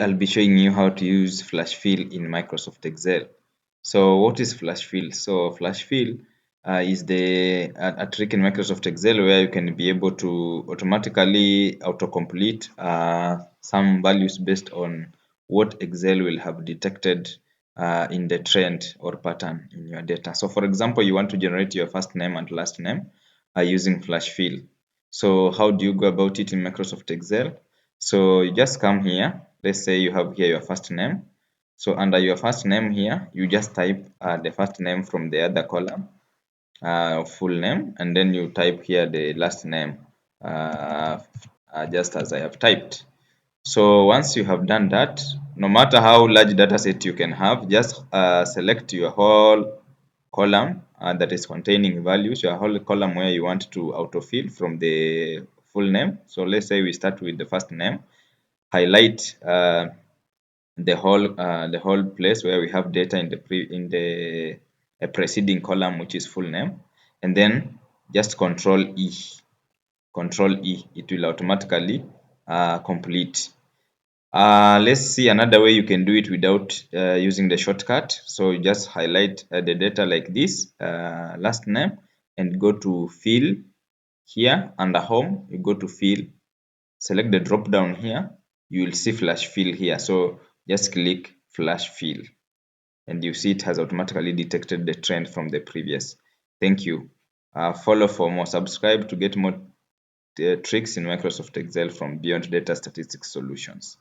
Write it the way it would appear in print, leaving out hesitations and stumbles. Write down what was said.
I'll be showing you how to use flash fill in Microsoft Excel. So what is flash fill? So flash fill is a trick in Microsoft Excel where you can be able to automatically autocomplete some values based on what Excel will have detected in the trend or pattern in your data. So for example, you want to generate your first name and last name using flash fill. So how do you go about it in Microsoft Excel? So you just come here. Let's say you have here your first name. So under your first name here, you just type the first name from the other column, full name, and then you type here the last name, uh, just as I have typed. So once you have done that, no matter how large data set you can have, just select your whole column that is containing values, your whole column where you want to autofill from the full name. So let's say we start with the first name, highlight the whole place where we have data in the preceding column, which is full name, and then just control E, it will automatically complete. Let's see another way you can do it without using the shortcut. So you just highlight the data like this, last name, and go to fill here under home. You go to fill, select the drop down here. You will see flash fill here. So just click flash fill, and you see it has automatically detected the trend from the previous. Thank you. Follow for more. Subscribe to get more tricks in Microsoft Excel from Beyond Data Statistics Solutions.